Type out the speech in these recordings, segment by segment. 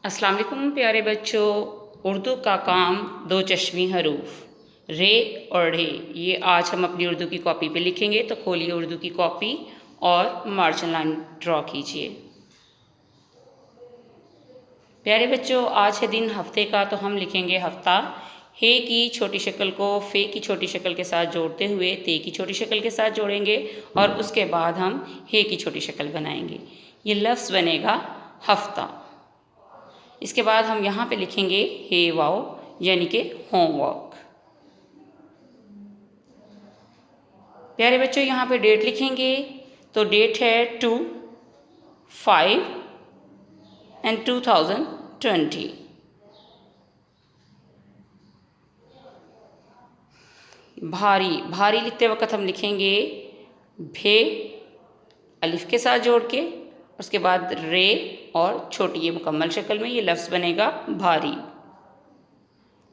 अस्सलाम वालेकुम प्यारे बच्चों। उर्दू का काम दो चश्मी हरूफ रे और ढे, ये आज हम अपनी उर्दू की कॉपी पे लिखेंगे। तो खोलिए उर्दू की कॉपी और मार्जिन लाइन ड्रॉ कीजिए। प्यारे बच्चों, आज है दिन हफ्ते का, तो हम लिखेंगे हफ्ता। हे की छोटी शक्ल को फे की छोटी शक्ल के साथ जोड़ते हुए ते की छोटी शक्ल के साथ जोड़ेंगे और उसके बाद हम हे की छोटी शक्ल बनाएंगे। ये लफ्ज़ बनेगा हफ्ता। इसके बाद हम यहाँ पे लिखेंगे हे वाओ, यानी कि होमवर्क। प्यारे बच्चों, यहाँ पे डेट लिखेंगे, तो डेट है 2/5/2020। भारी, भारी लिखते वक्त हम लिखेंगे भे अलिफ के साथ जोड़ के, उसके बाद रे और छोटी ये मुकम्मल शक्ल में ये लफ्ज़ बनेगा भारी।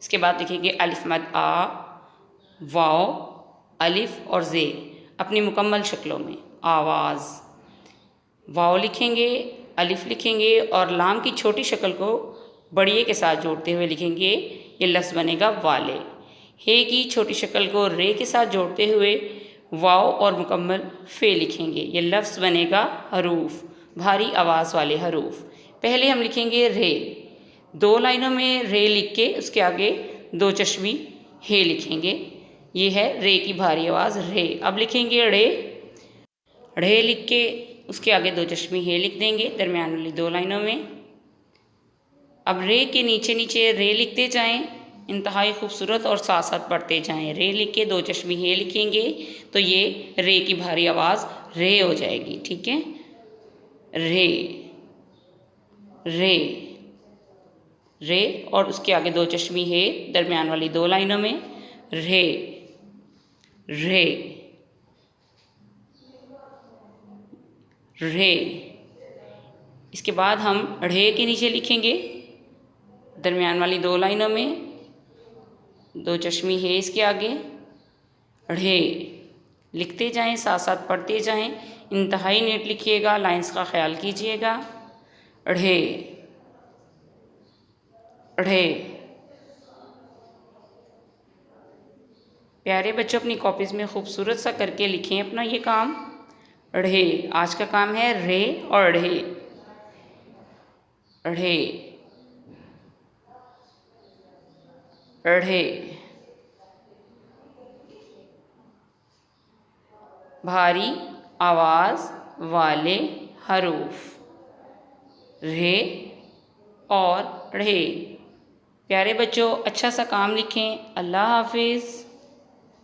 इसके बाद लिखेंगे अलिफ मद आ, वाओ, अलिफ और जे अपनी मुकम्मल शक्लों में आवाज़। वाओ लिखेंगे, अलिफ लिखेंगे और लाम की छोटी शक्ल को बड़िए के साथ जोड़ते हुए लिखेंगे, ये लफ्ज़ बनेगा वाले। हे की छोटी शक्ल को रे के साथ जोड़ते हुए वाओ और मुकम्मल फे लिखेंगे, ये लफ्ज़ बनेगा हरूफ, भारी आवाज़ वाले हरूफ। पहले हम लिखेंगे रे, दो लाइनों में रे लिख के उसके आगे दो चश्मी हे लिखेंगे, ये है रे की भारी आवाज़ रे। अब लिखेंगे रे, ढ़े लिख के उसके आगे दो चश्मी हे लिख देंगे दरमियान वाली दो लाइनों में। अब रे के नीचे नीचे रे लिखते जाएं, इंतहाई खूबसूरत और साथ साथ पढ़ते जाएं। रे लिख के दो चश्मी हे लिखेंगे तो ये रे की भारी आवाज़ रे हो जाएगी, ठीक है। रे रे रे और उसके आगे दो चश्मी हे दरमियान वाली दो लाइनों में, रे रे रे। इसके बाद हम ढ़े के नीचे लिखेंगे दरमियान वाली दो लाइनों में दो चश्मी है इसके आगे, ढ़े लिखते जाएं, साथ साथ पढ़ते जाएं, इंतहाई नेट लिखिएगा, लाइंस का ख्याल कीजिएगा। ढ़े ढ़े। प्यारे बच्चों, अपनी कॉपीज़ में खूबसूरत सा करके लिखें अपना ये काम। ढ़े, आज का काम है रे और ढ़े। ढ़े ढ़े। भारी आवाज़ वाले हरूफ रे और ढ़े। प्यारे बच्चों, अच्छा सा काम लिखें। अल्लाह हाफिज़।